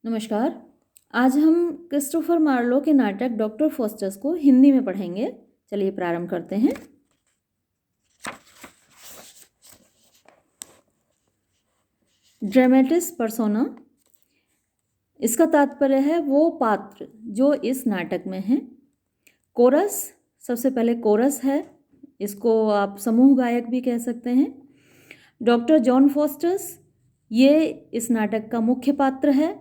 नमस्कार। आज हम क्रिस्टोफर मार्लो के नाटक डॉक्टर फॉस्टर्स को हिंदी में पढ़ेंगे। चलिए प्रारंभ करते हैं। ड्रामेटिस पर्सोना, इसका तात्पर्य है वो पात्र जो इस नाटक में हैं। कोरस, सबसे पहले कोरस है, इसको आप समूह गायक भी कह सकते हैं। डॉक्टर जॉन फॉस्टर्स, ये इस नाटक का मुख्य पात्र है।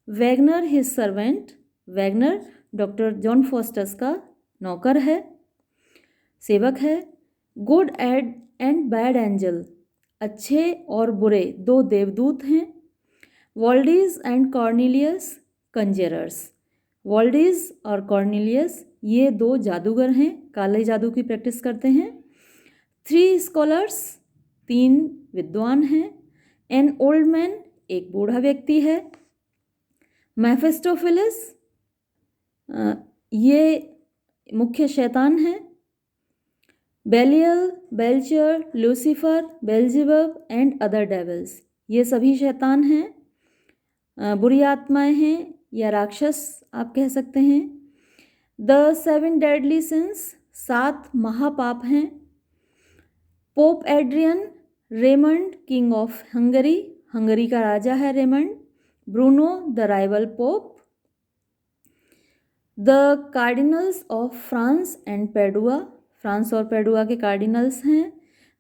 Wagner his servant, Wagner doctor John fosters का नौकर है, सेवक है। गुड एंड बैड एंजल, अच्छे और बुरे दो देवदूत हैं। वॉल्डीज एंड कॉर्नेलियस, कंजरर्स, वॉल्डीज और कॉर्नेलियस ये दो जादूगर हैं, काले जादू की प्रैक्टिस करते हैं। 3 स्कॉलर्स, 3 विद्वान हैं। एन ओल्ड मैन, एक बूढ़ा व्यक्ति है। मेफिस्टोफिलिस, ये मुख्य शैतान है। Belial, Belcher, Lucifer, Beelzebub and other devils, ये सभी शैतान हैं, बुरी आत्माएं हैं या राक्षस आप कह सकते हैं। द 7 डेडली सिंस, 7 महापाप हैं। Pope Adrian, Raymond king of Hungary, Hungary का राजा है Raymond. Bruno the rival pope. The cardinals of France and Padua, France और पेडुआ के कार्डिनल्स हैं।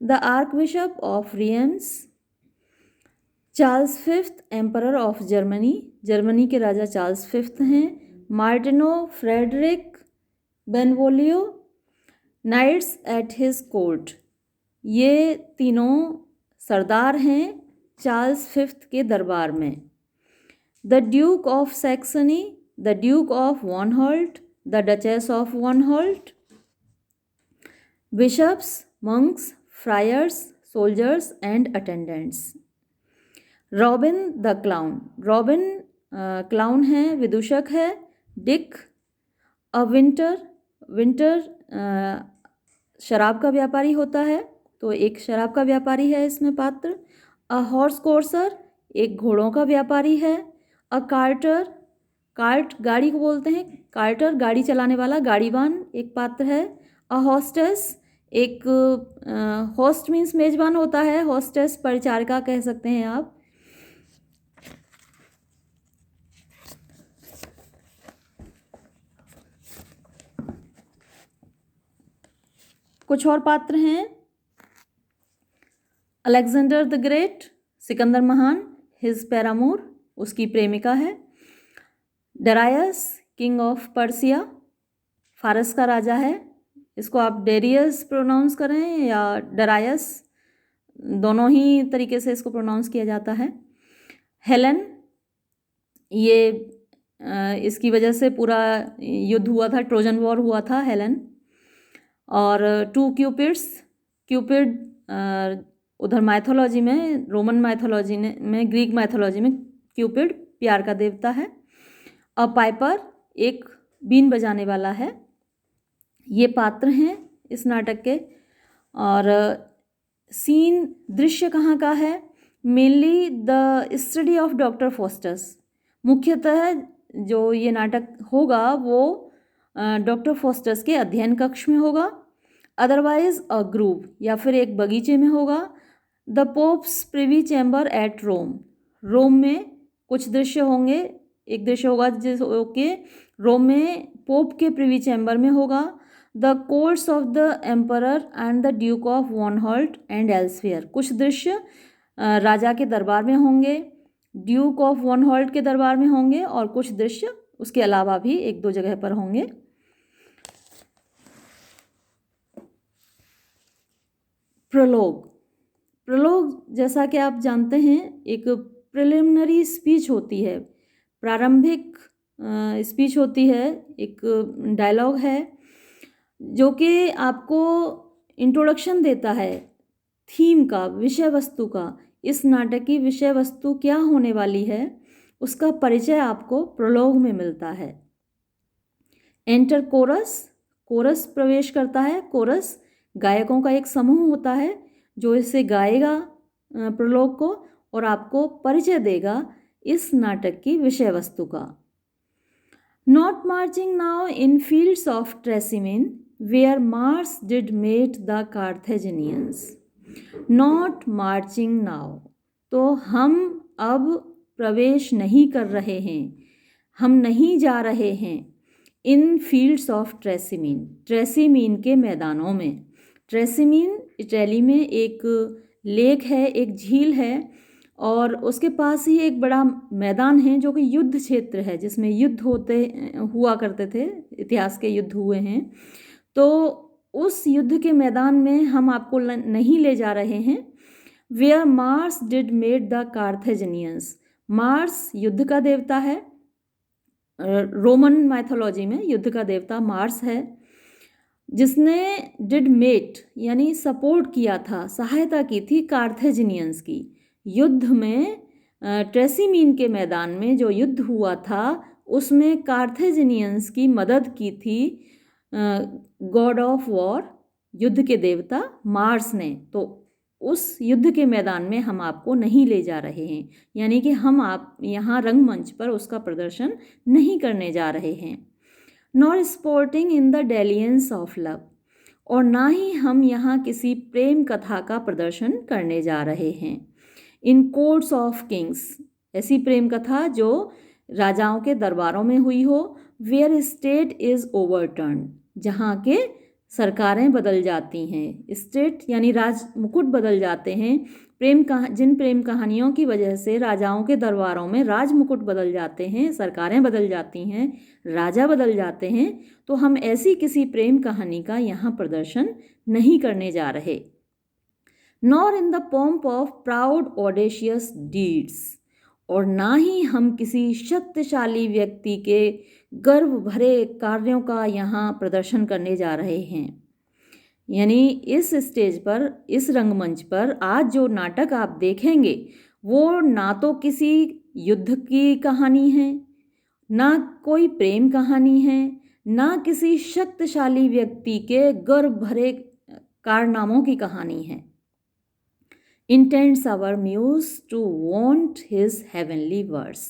The archbishop of Rheims. Charles fifth emperor of Germany, Germany के राजा Charles fifth हैं। Martino, Frederick, Benvolio, knights at his court, ये तीनों सरदार हैं चार्ल्स फिफ्थ के दरबार में। The duke of Saxony, the duke of वॉनहोल्ट, the duchess of Vanholt. Bishops, monks, friars, soldiers and attendants. Robin the clown, Robin clown है, विदूषक है। डिक अ विंटर, विंटर शराब का व्यापारी होता है, तो एक शराब का व्यापारी है इसमें पात्र। अ हॉर्स कोर्सर, एक घोड़ों का व्यापारी है। अ कार्टर, कार्ट गाड़ी को बोलते हैं, कार्टर गाड़ी चलाने वाला, गाड़ीवान एक पात्र है। अ हॉस्टेस, एक होस्ट मीन्स मेजबान होता है, हॉस्टेस परिचारिका कह सकते हैं आप। कुछ और पात्र हैं। अलेक्जेंडर द ग्रेट, सिकंदर महान, हिज पैरामूर, उसकी प्रेमिका है। डरायस किंग ऑफ पर्सिया, फारस का राजा है, इसको आप डेरियस प्रोनाउंस करें या डरायस, दोनों ही तरीके से इसको प्रोनाउंस किया जाता है। हेलेन, ये इसकी वजह से पूरा युद्ध हुआ था, ट्रोजन वॉर हुआ था, हेलेन। और 2 क्यूपिड्स, क्यूपिड उधर माइथोलॉजी में, रोमन माइथोलॉजी में, ग्रीक माइथोलॉजी में क्यूपिड प्यार का देवता है। अ पाइपर, एक बीन बजाने वाला है। ये पात्र हैं इस नाटक के। और सीन, दृश्य कहाँ का है? Mainly the study of doctor fosters, मुख्यतः जो ये नाटक होगा वो डॉक्टर फॉस्टर्स के अध्ययन कक्ष में होगा। अदरवाइज अ ग्रूव, या फिर एक बगीचे में होगा। The pope's privy chamber at Rome, Rome में कुछ दृश्य होंगे। एक दृश्य होगा जो कि रोम में पोप के प्रिवी चैम्बर में होगा। The courts of the emperor and the duke of Vanholt and Elsevier, कुछ दृश्य राजा के दरबार में होंगे, ड्यूक ऑफ वॉनहोल्ट के दरबार में होंगे, और कुछ दृश्य उसके अलावा भी 1-2 जगह पर होंगे। प्रोलोग, प्रोलोग जैसा कि आप जानते हैं एक प्रिलिमिनरी स्पीच होती है, प्रारंभिक स्पीच होती है, एक डायलॉग है जो कि आपको इंट्रोडक्शन देता है थीम का, विषय वस्तु का। इस नाटक की विषय वस्तु क्या होने वाली है उसका परिचय आपको प्रोलोग में मिलता है। एंटर कोरस, कोरस प्रवेश करता है। कोरस गायकों का एक समूह होता है जो इसे गाएगा प्रोलोग को और आपको परिचय देगा इस नाटक की विषय वस्तु का। Not marching now in fields of Trasimene where Mars did mate the Carthaginians. Not marching now, तो हम अब प्रवेश नहीं कर रहे हैं, हम नहीं जा रहे हैं इन फील्ड्स ऑफ ट्रेसिमिन, ट्रेसिमिन के मैदानों में। ट्रेसिमिन इटली में एक लेक है, एक झील है, और उसके पास ही एक बड़ा मैदान है जो कि युद्ध क्षेत्र है, जिसमें युद्ध हुआ करते थे, इतिहास के युद्ध हुए हैं। तो उस युद्ध के मैदान में हम आपको नहीं ले जा रहे हैं। Where Mars did made the Carthaginians, Mars युद्ध का देवता है, रोमन माइथोलॉजी में युद्ध का देवता मार्स है, जिसने डिड मेट यानी सपोर्ट किया था, सहायता की थी कार्थेजिनियंस की। युद्ध में ट्रेसिमीन के मैदान में जो युद्ध हुआ था उसमें कार्थेजिनियंस की मदद की थी गॉड ऑफ वॉर, युद्ध के देवता मार्स ने। तो उस युद्ध के मैदान में हम आपको नहीं ले जा रहे हैं, यानी कि हम आप यहाँ रंगमंच पर उसका प्रदर्शन नहीं करने जा रहे हैं। Nor sporting in the dalliance of love, और ना ही हम यहाँ किसी प्रेम कथा का प्रदर्शन करने जा रहे हैं। इन कोर्ट्स ऑफ किंग्स, ऐसी प्रेम कथा जो राजाओं के दरबारों में हुई हो। वेयर स्टेट इज ओवरटर्न, जहाँ के सरकारें बदल जाती हैं, स्टेट यानी राज मुकुट बदल जाते हैं। जिन प्रेम कहानियों की वजह से राजाओं के दरबारों में राज मुकुट बदल जाते हैं, सरकारें बदल जाती हैं, राजा बदल जाते हैं, तो हम ऐसी किसी प्रेम कहानी का यहाँ प्रदर्शन नहीं करने जा रहे। Nor in the pomp of proud audacious deeds, और ना ही हम किसी शक्तिशाली व्यक्ति के गर्व भरे कार्यों का यहाँ प्रदर्शन करने जा रहे हैं। यानी इस स्टेज पर, इस रंगमंच पर आज जो नाटक आप देखेंगे वो ना तो किसी युद्ध की कहानी है, ना कोई प्रेम कहानी है, ना किसी शक्तिशाली व्यक्ति के गर्व भरे कारनामों की कहानी है। Intends our muse to want his heavenly verse,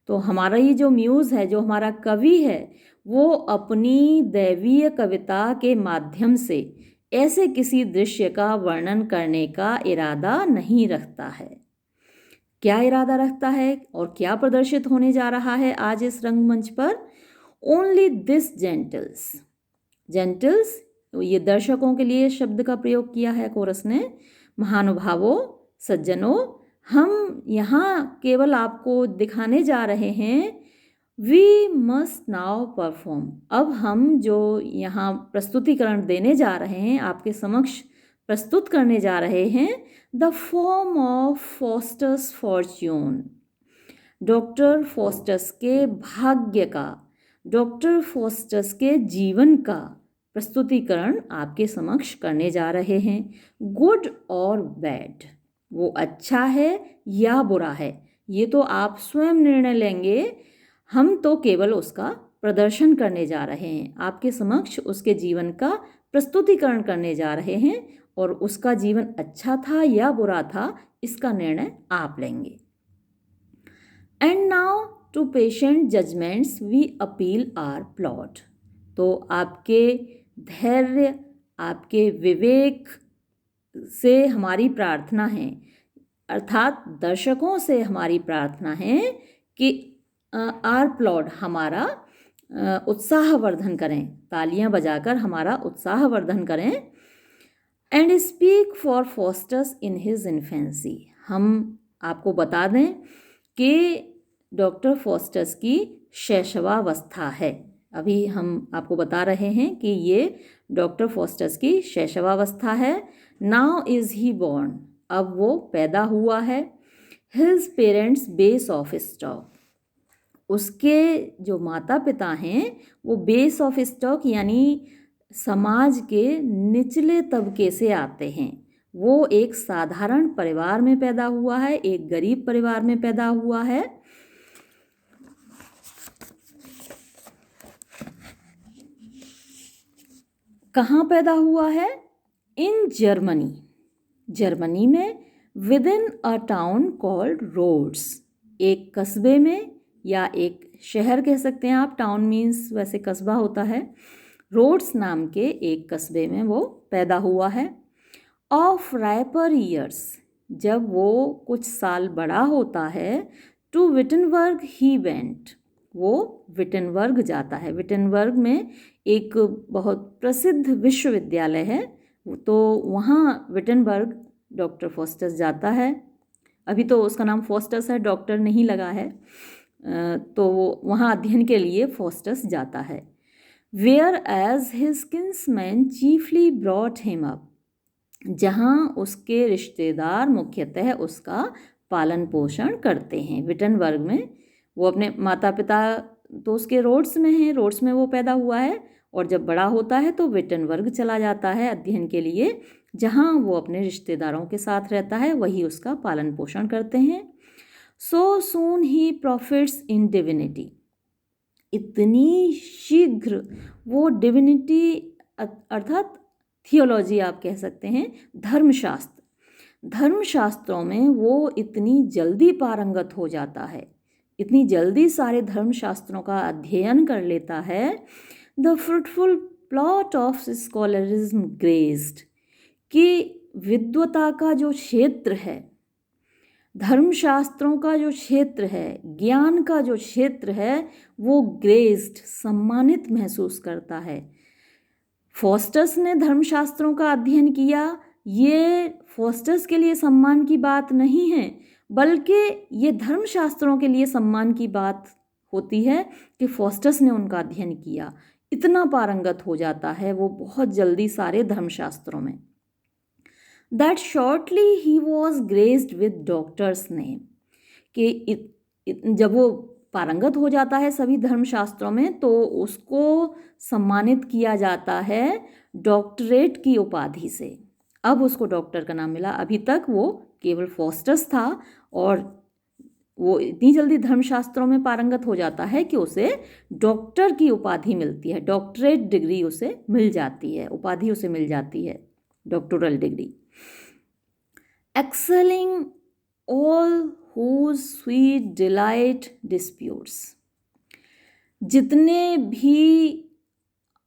तो हमारा ये जो म्यूज़ है, जो हमारा कवि है, वो अपनी दैवीय कविता के माध्यम से ऐसे किसी दृश्य का वर्णन करने का इरादा नहीं रखता है। क्या इरादा रखता है और क्या प्रदर्शित होने जा रहा है आज इस रंगमंच पर? ओनली दिस जेंटल्स, जेंटल्स ये दर्शकों के लिए शब्द का प्रयोग किया है कोरस ने। महानुभावों, सज्जनों, हम यहाँ केवल आपको दिखाने जा रहे हैं वी मस्ट नाउ परफॉर्म। अब हम जो यहाँ प्रस्तुतिकरण देने जा रहे हैं, आपके समक्ष प्रस्तुत करने जा रहे हैं, the form of fosters Fortune, doctor fosters के भाग्य का, डॉक्टर फॉस्टर्स के जीवन का प्रस्तुतिकरण आपके समक्ष करने जा रहे हैं। गुड और बैड, वो अच्छा है या बुरा है, ये तो आप स्वयं निर्णय लेंगे। हम तो केवल उसका प्रदर्शन करने जा रहे हैं, आपके समक्ष उसके जीवन का प्रस्तुतिकरण करने जा रहे हैं, और उसका जीवन अच्छा था या बुरा था इसका निर्णय आप लेंगे। And now to patient judgements we appeal our plaud, तो आपके धैर्य, आपके विवेक से हमारी प्रार्थना है, अर्थात दर्शकों से हमारी प्रार्थना है कि आर प्लॉट, हमारा उत्साहवर्धन करें, तालियां बजाकर हमारा उत्साहवर्धन करें। And speak for fosters in his infancy, हम आपको बता दें कि डॉक्टर फॉस्टर्स की शैशवावस्था है। अभी हम आपको बता रहे हैं कि ये डॉक्टर फॉस्टर्स की शैशवावस्था है। नाउ इज़ ही बॉर्न, अब वो पैदा हुआ है। His parents base of stock, उसके जो माता पिता हैं वो बेस ऑफ स्टॉक यानी समाज के निचले तबके से आते हैं। वो एक साधारण परिवार में पैदा हुआ है, एक गरीब परिवार में पैदा हुआ है। कहाँ पैदा हुआ है? इन जर्मनी, जर्मनी में within a town called Rhodes, एक कस्बे में या एक शहर कह सकते हैं आप, टाउन मीन्स वैसे कस्बा होता है, रोड्स नाम के एक कस्बे में वो पैदा हुआ है। ऑफ राइपर ईयर्स, जब वो कुछ साल बड़ा होता है, टू विटनबर्ग ही वेंट, वो विटनबर्ग जाता है। विटनबर्ग में एक बहुत प्रसिद्ध विश्वविद्यालय है, तो वहाँ विटनबर्ग डॉक्टर फॉस्टस जाता है। अभी तो उसका नाम फॉस्टस है, डॉक्टर नहीं लगा है, तो वहाँ अध्ययन के लिए फॉस्टस जाता है। Whereas his kinsmen chiefly brought him up, जहाँ उसके रिश्तेदार मुख्यतः उसका पालन पोषण करते हैं। विटनबर्ग में वो अपने माता पिता तो उसके रोड्स में हैं, रोड्स में वो पैदा हुआ है, और जब बड़ा होता है तो विटनबर्ग चला जाता है अध्ययन के लिए, जहाँ वो अपने रिश्तेदारों के साथ रहता है, वही उसका पालन पोषण करते हैं। सो सून ही प्रॉफिट्स इन डिविनिटी, इतनी शीघ्र वो डिविनिटी अर्थात थियोलॉजी आप कह सकते हैं, धर्मशास्त्रों में वो इतनी जल्दी पारंगत हो जाता है, इतनी जल्दी सारे धर्मशास्त्रों का अध्ययन कर लेता है। The fruitful plot of scholarism graced, कि विद्वता का जो क्षेत्र है, धर्मशास्त्रों का जो क्षेत्र है, ज्ञान का जो क्षेत्र है, वो ग्रेज्ड, सम्मानित महसूस करता है। फॉस्टस ने धर्मशास्त्रों का अध्ययन किया, ये फॉस्टस के लिए सम्मान की बात नहीं है, बल्कि ये धर्मशास्त्रों के लिए सम्मान की बात होती है कि फॉस्टस ने उनका अध्ययन किया। इतना पारंगत हो जाता है वो बहुत जल्दी सारे धर्मशास्त्रों में। That shortly he was graced with doctors name, कि जब वो पारंगत हो जाता है सभी धर्मशास्त्रों में तो उसको सम्मानित किया जाता है डॉक्टरेट की उपाधि से। अब उसको डॉक्टर का नाम मिला, अभी तक वो केवल फॉस्टस था, और वो इतनी जल्दी धर्मशास्त्रों में पारंगत हो जाता है कि उसे डॉक्टर की उपाधि मिलती है, डॉक्टरेट डिग्री उसे मिल जाती है, उपाधि उसे मिल जाती है, doctoral degree. Excelling all whose sweet delight disputes, जितने भी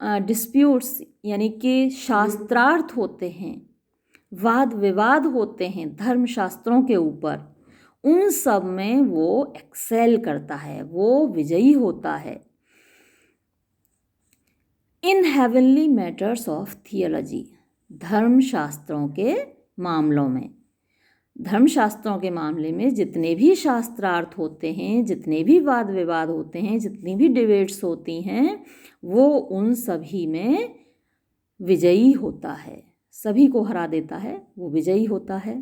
डिस्प्यूट्स यानी कि शास्त्रार्थ होते हैं, वाद विवाद होते हैं धर्मशास्त्रों के ऊपर, उन सब में वो एक्सेल करता है, वो विजयी होता है। In heavenly matters of theology, धर्मशास्त्रों के मामलों में, धर्मशास्त्रों के मामले में जितने भी शास्त्रार्थ होते हैं, जितने भी वाद विवाद होते हैं, जितनी भी डिबेट्स होती हैं, वो उन सभी में विजयी होता है, सभी को हरा देता है, वो विजयी होता है।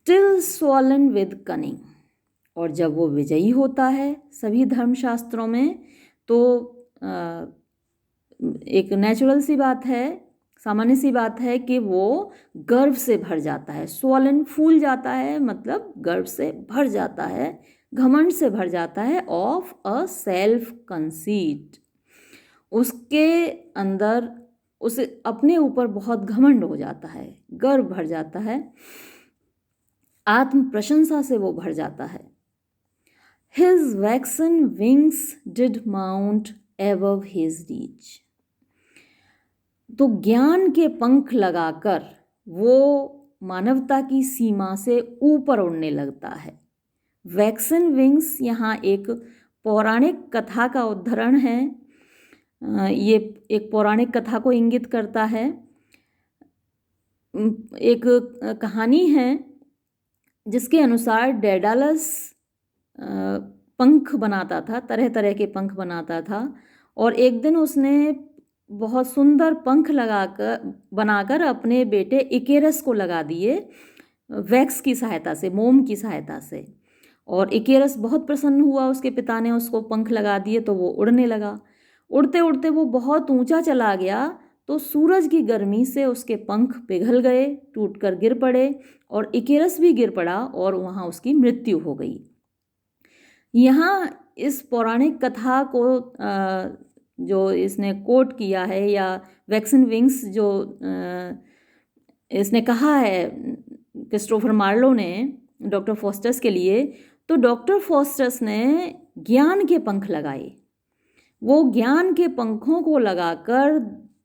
टिल स्वॉलन विद कनिंग, और जब वो विजयी होता है सभी धर्मशास्त्रों में तो एक नेचुरल सी बात है, सामान्य सी बात है कि वो गर्व से भर जाता है। स्वॉलन फूल जाता है, मतलब गर्व से भर जाता है, घमंड से भर जाता है। ऑफ अ सेल्फ कंसीट, उसके अंदर उसे अपने ऊपर बहुत घमंड हो जाता है, गर्व भर जाता है, आत्म प्रशंसा से वो भर जाता है। His waxen wings did mount above his reach, तो ज्ञान के पंख लगाकर वो मानवता की सीमा से ऊपर उड़ने लगता है। वैक्सन विंग्स यहाँ एक पौराणिक कथा का उद्धरण है, ये एक पौराणिक कथा को इंगित करता है। एक कहानी है जिसके अनुसार डेडालस पंख बनाता था, तरह तरह के पंख बनाता था, और एक दिन उसने बहुत सुंदर पंख बनाकर अपने बेटे इकेरस को लगा दिए वैक्स की सहायता से, मोम की सहायता से। और इकेरस बहुत प्रसन्न हुआ, उसके पिता ने उसको पंख लगा दिए तो वो उड़ने लगा। उड़ते उड़ते वो बहुत ऊंचा चला गया तो सूरज की गर्मी से उसके पंख पिघल गए, टूटकर गिर पड़े, और इकेरस भी गिर पड़ा और वहाँ उसकी मृत्यु हो गई। यहाँ इस पौराणिक कथा को जो इसने कोट किया है, या वैक्सन विंग्स जो इसने कहा है क्रिस्टोफर मार्लो ने डॉक्टर फॉस्टस के लिए, तो डॉक्टर फॉस्टस ने ज्ञान के पंख लगाए। वो ज्ञान के पंखों को लगाकर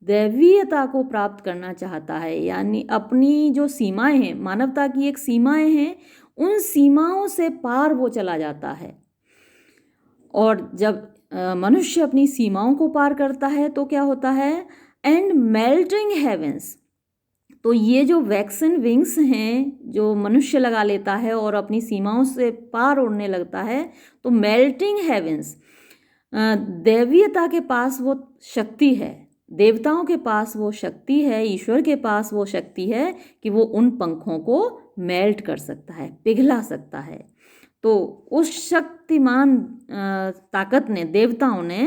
दैवीयता को प्राप्त करना चाहता है, यानी अपनी जो सीमाएं हैं, मानवता की एक सीमाएं हैं, उन सीमाओं से पार वो चला जाता है। और जब मनुष्य अपनी सीमाओं को पार करता है तो क्या होता है, एंड मेल्टिंग हेवेंस। तो ये जो वैक्सन विंग्स हैं जो मनुष्य लगा लेता है और अपनी सीमाओं से पार उड़ने लगता है, तो मेल्टिंग हेवेंस, दैवीयता के पास वो शक्ति है, देवताओं के पास वो शक्ति है, ईश्वर के पास वो शक्ति है कि वो उन पंखों को मेल्ट कर सकता है, पिघला सकता है। तो उस शक्तिमान ताकत ने, देवताओं ने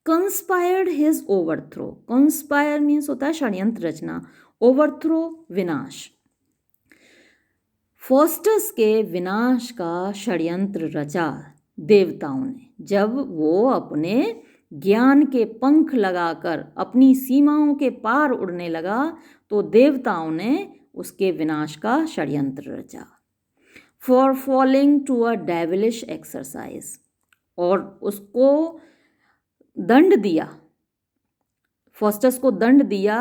conspired his overthrow. Conspire means होता है षड्यंत्र रचना, ओवरथ्रो विनाश। फॉस्टस के विनाश का षड्यंत्र रचा देवताओं ने, जब वो अपने ज्ञान के पंख लगाकर अपनी सीमाओं के पार उड़ने लगा तो देवताओं ने उसके विनाश का षड्यंत्र रचा। For falling to a devilish exercise, और उसको दंड दिया, फॉस्टस को दंड दिया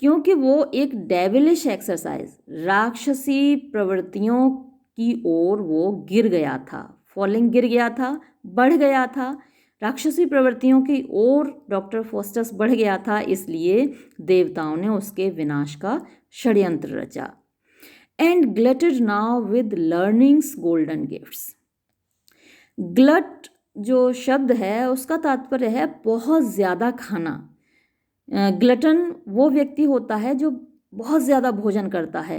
क्योंकि वो एक डेविलिश एक्सरसाइज, राक्षसी प्रवृत्तियों की ओर वो गिर गया था। फॉलिंग गिर गया था, बढ़ गया था, राक्षसी प्रवृत्तियों की ओर डॉक्टर फॉस्टस बढ़ गया था, इसलिए देवताओं ने उसके विनाश का षड्यंत्र रचा। And glutted now with learning's golden gifts. Glut जो शब्द है उसका तात्पर्य है बहुत ज़्यादा खाना। ग्लटन वो व्यक्ति होता है जो बहुत ज़्यादा भोजन करता है।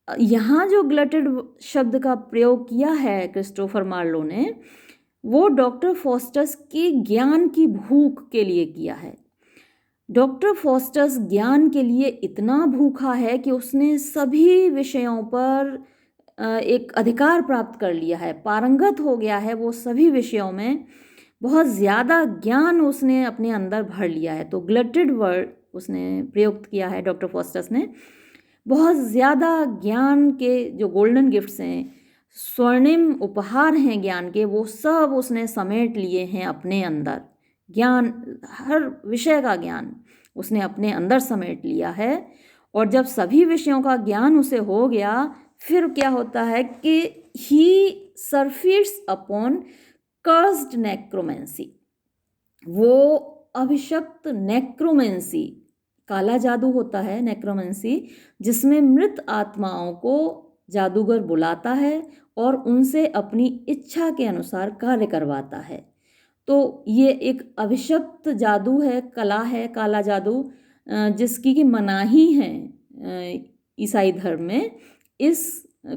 यहाँ जो ग्लटेड शब्द का प्रयोग किया है क्रिस्टोफर मार्लो ने, वो डॉक्टर फॉस्टस की ज्ञान की भूख के लिए किया है। डॉक्टर फॉस्टस ज्ञान के लिए इतना भूखा है कि उसने सभी विषयों पर एक अधिकार प्राप्त कर लिया है, पारंगत हो गया है वो सभी विषयों में, बहुत ज़्यादा ज्ञान उसने अपने अंदर भर लिया है। तो ग्लटेड वर्ड उसने प्रयुक्त किया है डॉक्टर फॉस्टस ने। बहुत ज़्यादा ज्ञान के जो गोल्डन गिफ्ट्स हैं, स्वर्णिम उपहार हैं ज्ञान के, वो सब उसने समेट लिए हैं अपने अंदर। ज्ञान, हर विषय का ज्ञान उसने अपने अंदर समेट लिया है। और जब सभी विषयों का ज्ञान उसे हो गया, फिर क्या होता है कि ही सरफेस अपॉन कर्स्ड नेक्रोमेंसी। वो अभिशप्त नेक्रोमेंसी, काला जादू होता है नेक्रोमेंसी, जिसमें मृत आत्माओं को जादूगर बुलाता है और उनसे अपनी इच्छा के अनुसार कार्य करवाता है। तो ये एक अभिशप्त जादू है, कला है, काला जादू, जिसकी कि मनाही है ईसाई धर्म में। इस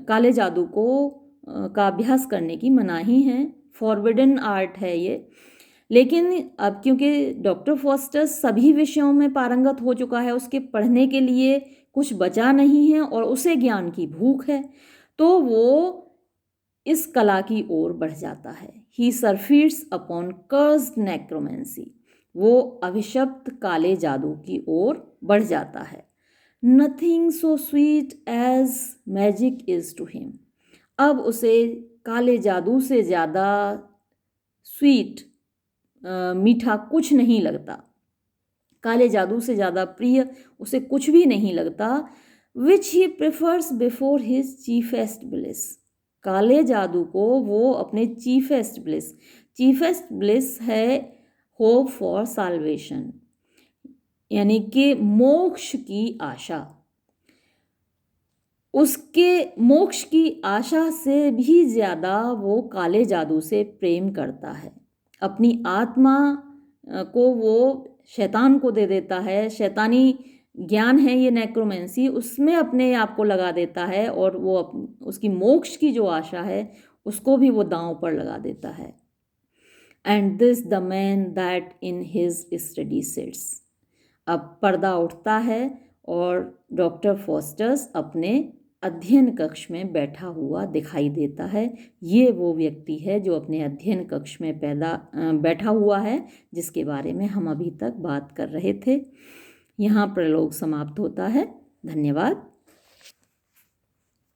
काले जादू को का अभ्यास करने की मनाही है, फॉरबिडन आर्ट है ये। लेकिन अब क्योंकि डॉक्टर फॉस्टस सभी विषयों में पारंगत हो चुका है, उसके पढ़ने के लिए कुछ बचा नहीं है और उसे ज्ञान की भूख है, तो वो इस कला की ओर बढ़ जाता है। He surfeits upon cursed necromancy, वो अभिशप्त काले जादू की ओर बढ़ जाता है। Nothing so sweet as magic is to him. अब उसे काले जादू से ज़्यादा स्वीट, मीठा कुछ नहीं लगता, काले जादू से ज़्यादा प्रिय उसे कुछ भी नहीं लगता। Which he prefers before his chiefest bliss. काले जादू को वो अपने चीफेस्ट ब्लिस, चीफेस्ट ब्लिस है होप फॉर साल्वेशन, यानी कि मोक्ष की आशा, उसके मोक्ष की आशा से भी ज़्यादा वो काले जादू से प्रेम करता है। अपनी आत्मा को वो शैतान को दे देता है, शैतानी ज्ञान है ये नेक्रोमेंसी, उसमें अपने आप को लगा देता है और वो उसकी मोक्ष की जो आशा है उसको भी वो दांव पर लगा देता है। And this the man that in his study sits. अब पर्दा उठता है और डॉक्टर फॉस्टस अपने अध्ययन कक्ष में बैठा हुआ दिखाई देता है। ये वो व्यक्ति है जो अपने अध्ययन कक्ष में बैठा हुआ है, जिसके बारे में हम अभी तक बात कर रहे थे। यहाँ प्रलोग समाप्त होता है। धन्यवाद।